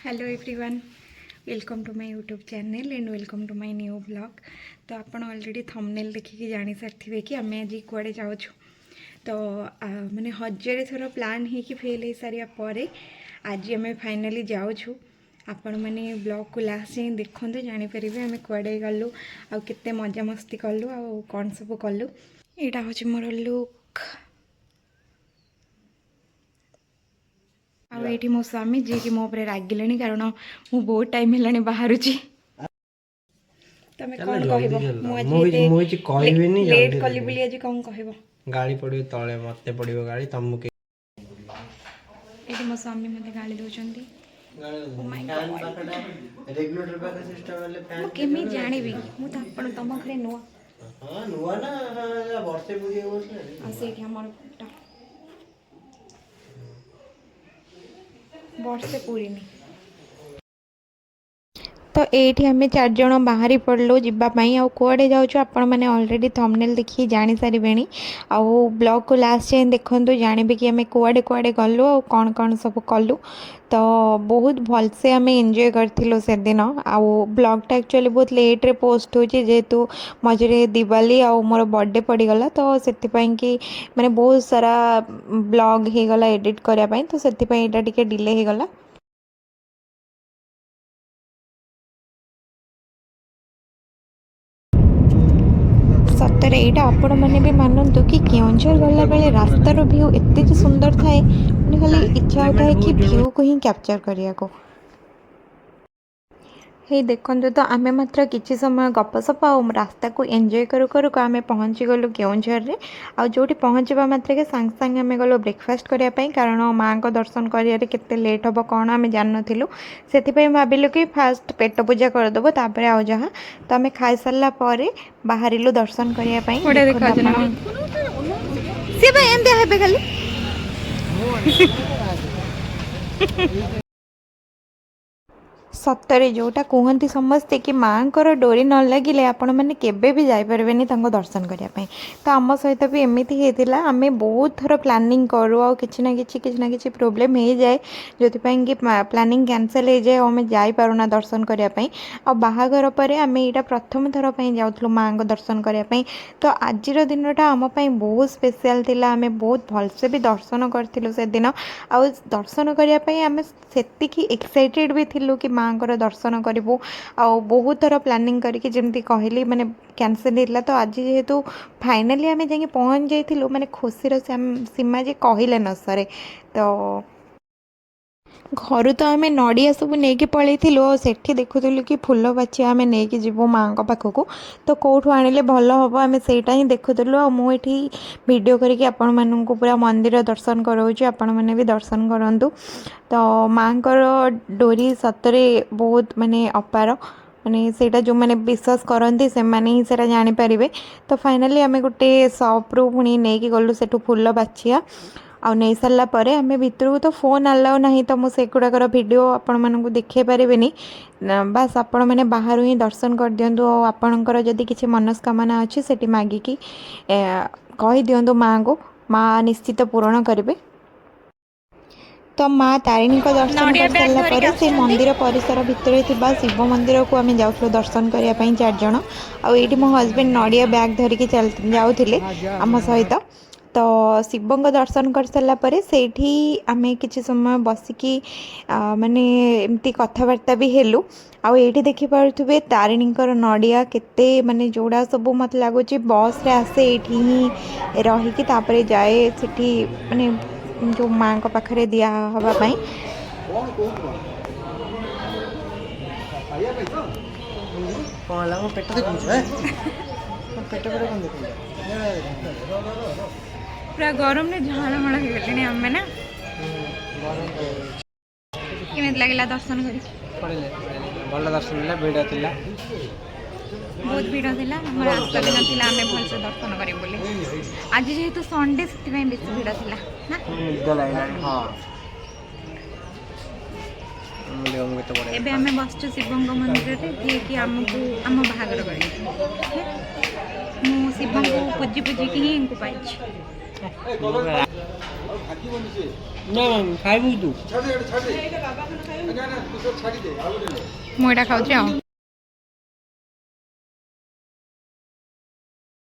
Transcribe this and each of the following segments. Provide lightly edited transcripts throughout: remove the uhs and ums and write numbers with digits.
Hello everyone, welcome to my YouTube channel and welcome to my new blog. तो आप already thumbnail देखिए जानी सारे कि आम आज कुआड़े जाऊँ। तो माने हजारे थर प्लान हो कि फेल हो सारा पर आज आम फाइनाली जाऊँ। आपण मैंने ब्लॉग को लास्ट जाए देखते जानीपर आम कुआड़े गलु आते मजा मस्ती कलु आ कौन सब कलु। यहाँ हूँ मोर लुक आईटी मो स्वामी जी की मो रागिले कारण मु बहुत टाइम है बाहर तमें कौन कह लेट कली बोली आज कौन कह गाड़ी पड़ो तले मत पड़ो गाड़ी तुमको ये मो स्वामी मत गाड़ी दौरान केमी जानवी मुझे तुम घरे नुआ वर्षे पूरी तो ये आम 4 जन बाहरी पड़लु जावाई आुआड़े जाऊँ आपण मैंने ऑलरेडी थंबनेल देखिए जानी सारे आउ ब्लॉग को लास्ट जाए देखते जानवे कि आम कुआड़े कुआड़े गलु आ कौन कौन सब कलु। तो बहुत भलसे आम एंजॉय करथिलु से दिन आउ ब्लॉगटा एक्चुअली बहुत लेट्रे पोस्ट हो जेहेतु मझे दिवाली आउ मोर बर्थडे पड़गला तो से कि माने बहुत सारा ब्लॉग हो गला एडिट करने तो से टिके डिले हो गला। सतरे यहाँ आपण मैंने भी मानतु कि केउंझर गला बेले रास्तार व्यू एत सुंदर थाए मैंने खाली इच्छा होता है कि व्यू को ही कैप्चर करने को। हे देखते तो आम मात्र किसी समय गपसप आ रास्ता को एंजॉय करू करू आम पहुँची गलु केउंझर आ जो पहुँचा मात्र के सांगे सांगे आम गलु ब्रेकफास्ट करने कारण माँ को दर्शन करते लेट हम कौन आम जान से भाविलु कि फास्ट पेट पूजा करदेव तापर आउ जहाँ तो आम खाई सारा पर बाहरिलु दर्शन करने सतरे जोटा कहते समस्ते कि माँ को डोरी न लगिले आपण मैंने केबे भी जापरेनि दर्शन करने। तो आम सहित भी एमती होता आम बहुत थर प्लानिंग करूँ आ कि प्रोब्लेम हो जाए जो कि प्लानिंग कैंसल हो जाए आम जापरुना दर्शन करने आ बाहाघर पर आम यहाँ प्रथम थर जाऊँ माँ को दर्शन करने। तो आज दिनटा आम बहुत स्पेशल थिला आम बहुत भलसे भी दर्शन करूँ से दिन आ दर्शन करने आम से एक्साइटेड भी थिलु कि माँ दर्शन करूँ आ बहुत थर प्लानिंग करके जमी कहली माने कैंसल होता। तो आज जेहेतु फाइनाली आम जा पहुँच जाइलु माने खुशी सीमा जे कहले न सरे। तो घर तो आम नड़िया सब नहीं पलू से देखुलु कि फूल बाछिया आम नहीं जीवु माँ पाखक तो कौटू आनिले भल हम आम से ही देखुलु आ मुझे वीडियो करके आपण मानू पूरा मंदिर दर्शन कराऊँ आपण मैंने भी दर्शन करूँ। तो माँ को डोरी सतरे बहुत माने अपार माने सेटा जो मैंने विश्वास करती से ही से जानीपर। तो फाइनाली आम गोटे सॉप्रू पुणी नहीं गलु से फूल बाछिया आउ नहीं सारा पर आम भितर को तो फोन अलाउ ना तो मुझे गुड़ाकर भिडियो आपण मानक देखे पारे बास आपण मैंने बाहर ही दर्शन कर दिंतु आपणकर जदि किसी मनस्कामना अच्छी से मागिकी कही दिंतु माँ को माँ निश्चित पूरण करेंगे। तो माँ तारिणी को दर्शन कर सारापर से मंदिर परिसर भितर शिव मंदिर को आम जाऊँ दर्शन करने 4 जन आईटी मो हजबैंड नड़िया बैग धरिकी जाऊे आम सहित। तो शिव को दर्शन कर सारापर से आम कि समय बसिकी माने एमती कथबार्ता भी हेलु आउ ये देखिपे तारिणी नड़िया केते माने जोड़ा सब मत लगुच बस रे आसे ये ही रहीकि जाए से माने जो माँ को पाखरे दिया हवापाई पूरा गरम ने झाड़ माड़ हो गले आम ना केमिति लगिला दर्शन भल दर्शन भिड़ थिला बहुत भीड़ थिला हमर आस्था भी नथिला आमे भल से दर्शन करिम बोली आज जेहेतु संडे से बेसी भीड़ थिला ना निद लागला हां एबे आमे बसछु शिवंग मंदिर रे कि हमको आम बाहागर करी मु शिवंग पूजी पूजी कि इनको पाइछि। ନା ଖାଇବୁ ତୁ ମୁଁ ଏଇଟା ଖାଉଛି ଆଉ।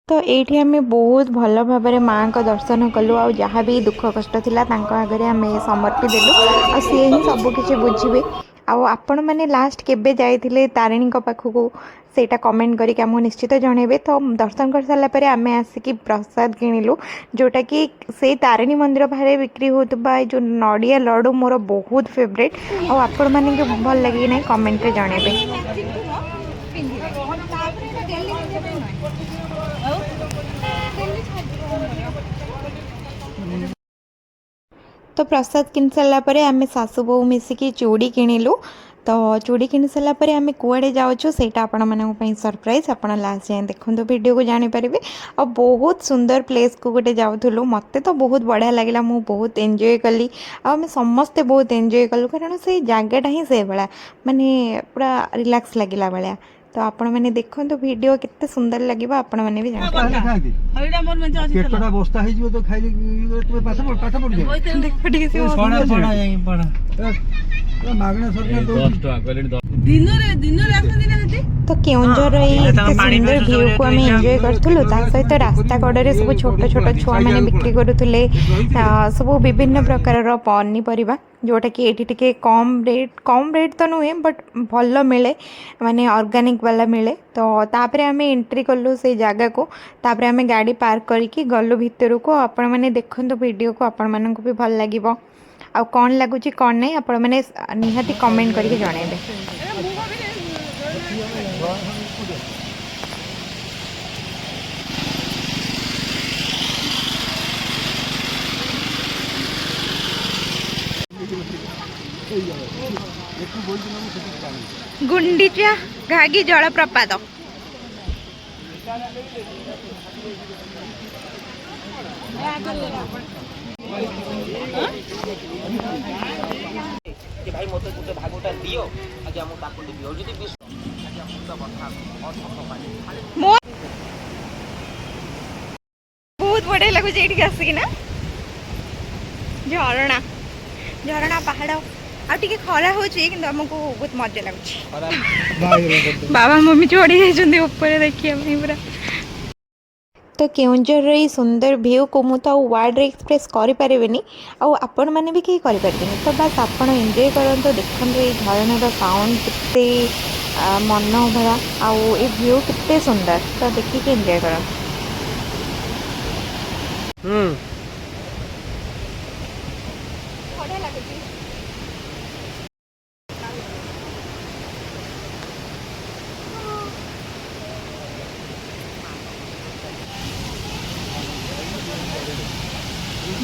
ତ ଏଇଠି ଆମେ ବହୁତ ଭଲ ଭାବରେ ମାଆଙ୍କ ଦର୍ଶନ କଲୁ ଆଉ ଯାହା ବି ଦୁଃଖ କଷ୍ଟ ଥିଲା ତାଙ୍କ ଆଗରେ ଆମେ ସମର୍ପି ଦେଲୁ ଆଉ ସିଏ ହିଁ ସବୁକିଛି ବୁଝିବେ। ଆଉ ଆପଣମାନେ ଲାଷ୍ଟ କେବେ ଯାଇଥିଲେ ତାରିଣୀଙ୍କ ପାଖକୁ ସେଇଟା କମେଣ୍ଟ କରିକି ଆମକୁ ନିଶ୍ଚିତ ଜଣାଇବେ। ତ ଦର୍ଶନ କରିସାରିଲା ପରେ ଆମେ ଆସିକି ପ୍ରସାଦ କିଣିଲୁ, ଯେଉଁଟାକି ସେଇ ତାରିଣୀ ମନ୍ଦିର ବାହାରେ ବିକ୍ରି ହେଉଥିବା ଏ ଯେଉଁ ନଡ଼ିଆ ଲଡ଼ୁ ମୋର ବହୁତ ଫେଭରେଟ୍। ଆଉ ଆପଣମାନଙ୍କୁ ଭଲ ଲାଗେ କି ନାହିଁ କମେଣ୍ଟରେ ଜଣାଇବେ। तो प्रसाद किन सारा पर आम सासू बहु मिसिकी चूड़ी किणिलु। तो चूड़ी किनी सारा पर आम कुआड़े जाऊँ सेटा आपण मानी सरप्राइज आप लास्ट जाए देखो वीडियो को जानीपारे। और बहुत सुंदर प्लेस को गोटे जाऊँ मत तो बहुत बढ़िया लगे मुझे बहुत एंजॉय कली आम समस्ते बहुत एंजॉय कलु कारण से जगटा ही से भाया माने पूरा रिलैक्स लगला भाया। तो आपण मैंने देखो वीडियो कितने सुंदर लगे आपण मैंने भी तो केउंझर सुंदर व्यू को आम एंजॉय करूँ सहित रास्ता कड़े सब छोट छोट छुआ मैंने बिक्री करुले सब विभिन्न प्रकार पनीपरिया जोटा कि ये टे कम रेट तो नुहे बट भल मिले माने ऑर्गेनिक वाला मिले। तो तापरे आम एंट्री कलु से जगह को तापरे आम गाड़ी पार्क करके गलु भितर को आपण मैंने देखो वीडियो को आपण मानक भी भल लगे आ कौन लगुच कौन नहीं आपण मैंने निहाती कमेंट करके जणाइबे। गुंडीचा घागी जलप्रपात भाई मत गोटे भागटा दियो आज हम ताको दियो जदी बहुत बढ़िया लगुच ये आसिक ना झरणा झरणा पहाड़ आगे खरा होमको बहुत मजा लगुच बाबा मम्मी चढ़ी जाइए ऊपर देखिए पूरा। तो केउंझर रही सुंदर व्यू को मु तो वर्ड रे एक्सप्रेस करि परिबेनी आउ आपण माने भी कहीं करि परिबेनी। तो बस आपण एंजॉय करंतो देखंतो ये झरणार साउंड कितने मनोभरा आउ ए व्यू कितने सुंदर तो देखिए एंजॉय करंतो।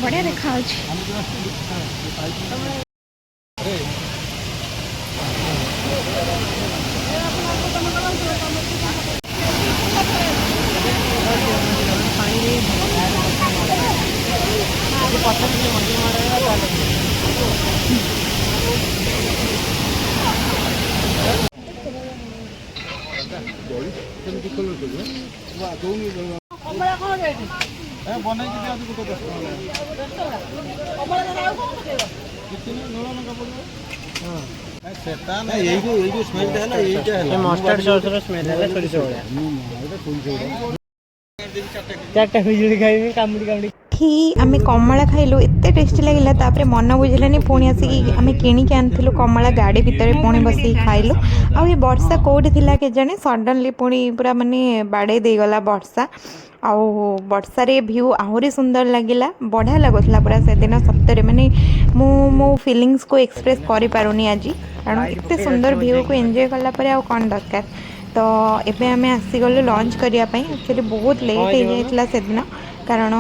बढ़िया देखा मस्टर्ड सॉस रो स्मेल है छोड़ी छोड़ा चारटा खुजड़ी खाइबे कामुडी कामुडी थी आमे कमला खाइलु एते टेस्टी लगिला तापरे मन बुझिलानी पुणी आसिक आमे किनिक आनथिलु कमला गाड़ी भितर पुणी बसी खाइलु आ ये वर्षा कोठी थिला के जाने सडनली पुणी पूरा माने बाड़े दे गला वर्षा आउ वर्षारे व्यू आहुरी सुंदर लगिला बढ़िया लगुला पूरा से दिन सप्तरे माने मो फीलिंग्स को एक्सप्रेस करि पारुनी आज कारण एते सुंदर व्यू को एंजॉय कला परे आ कोन दरकार। तो एबे आमे आसीगलु लंच करिया पई एक्चुअली बहुत लेट हो जाइतला से दिन कारण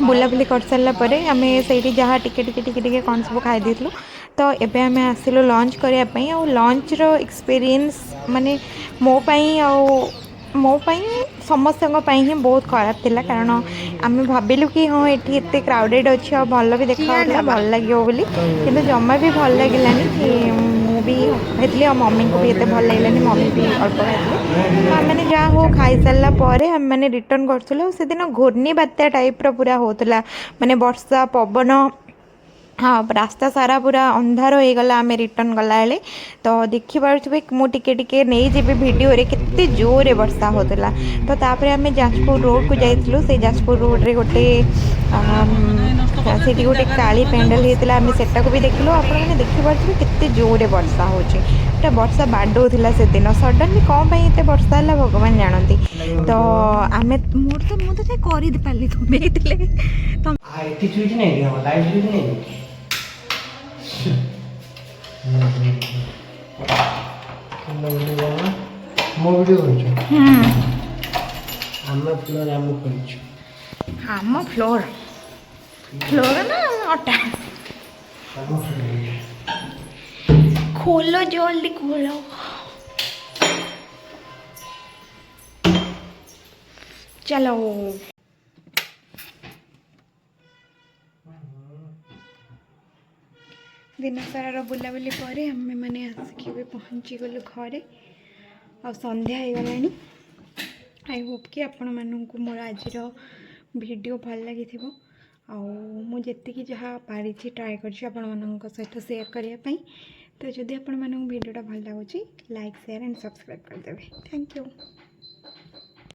बुलाबुली कर सारा पर आम से जहाँ टिके कौन सब खाई देलु। तो एबे आम आसिलु लंच करने और लंच रो एक्सपीरियंस माने मो समस्त ही बहुत खराब थिला कारण आम भाविलु कि हाँ ये एते क्राउडेड अच्छी और भल भी देखा भल लगे बोली किंतु जमा भी भल लगे मुझे ଖାଇଥିଲି ଆଉ ମମିଙ୍କୁ ବି ଏତେ ଭଲ ଲାଗିଲାନି, ମମି ବି ଅଳ୍ପ ଖାଇଥିଲେ। ତ ଆମେମାନେ ଯାହା ହଉ ଖାଇସାରିଲା ପରେ ଆମେମାନେ ରିଟର୍ନ କରୁଥିଲୁ। ଆଉ ସେଦିନ ଘୂର୍ଣ୍ଣି ବାତ୍ୟା ଟାଇପ୍ର ପୁରା ହେଉଥିଲା, ମାନେ ବର୍ଷା ପବନ, ହଁ ରାସ୍ତା ସାରା ପୁରା ଅନ୍ଧାର ହେଇଗଲା ଆମେ ରିଟର୍ନ ଗଲାବେଳେ। ତ ଦେଖିପାରୁଥିବେ ମୁଁ ଟିକେ ଟିକେ ନେଇଯିବି ଭିଡ଼ିଓରେ କେତେ ଜୋରରେ ବର୍ଷା ହେଉଥିଲା। ତ ତାପରେ ଆମେ ଯାଜପୁର ରୋଡ଼କୁ ଯାଇଥିଲୁ। ସେଇ ଯାଜପୁର ରୋଡ଼ରେ ଗୋଟେ ସେଠି ଗୋଟେ କାଳି ପ୍ୟାଣ୍ଡେଲ୍ ହେଇଥିଲା, ଆମେ ସେଟାକୁ ବି ଦେଖିଲୁ। ଆପଣମାନେ ଦେଖିପାରୁଥିବେ କେତେ ଜୋରରେ ବର୍ଷା ହେଉଛି, ପୁରା ବର୍ଷା ବାଡ଼ଉଥିଲା ସେଦିନ। ସଡ଼ନ୍ଲି କ'ଣ ପାଇଁ ଏତେ ବର୍ଷା ହେଲା ଭଗବାନ ଜାଣନ୍ତି। ତ ଆମେ ମୁଁ ତ ସେ କରିପାରିଲି, ତୁମେ ହେଇଥିଲେ ଏଠି ସୁଇଚ୍ ନାହିଁ କି? ଲାଇଟ୍ ସୁଇଚ୍ ନାହିଁ। ମୋ ଭିଡ଼ିଓ କରୁଛୁ? ଆମ ଫ୍ଲୋର ଆମେ କରିଛୁ। ଆମ ଫ୍ଲୋର ନା ଅଟା? ଖୋଲ ଜଲ୍ଦି ଖୋଲ। ଚାલો ଦିନସାରାର ବୁଲାବୁଲି ପରେ ଆମେମାନେ ଆସିକି ଏବେ ପହଞ୍ଚିଗଲୁ ଘରେ। ଆଉ ସନ୍ଧ୍ୟା ହେଇଗଲାଣି। ଆଇ ହୋପ୍ କି ଆପଣମାନଙ୍କୁ ମୋର ଆଜିର ଭିଡ଼ିଓ ଭଲ ଲାଗିଥିବ। ଆଉ ମୁଁ ଯେତିକି ଯାହା ପାରିଛି ଟ୍ରାଏ କରିଛି ଆପଣମାନଙ୍କ ସହିତ ସେୟାର କରିବା ପାଇଁ। ତ ଯଦି ଆପଣମାନଙ୍କୁ ଭିଡ଼ିଓଟା ଭଲ ଲାଗୁଛି, ଲାଇକ୍ ସେୟାର ଆଣ୍ଡ ସବସ୍କ୍ରାଇବ୍ କରିଦେବେ। Thank you.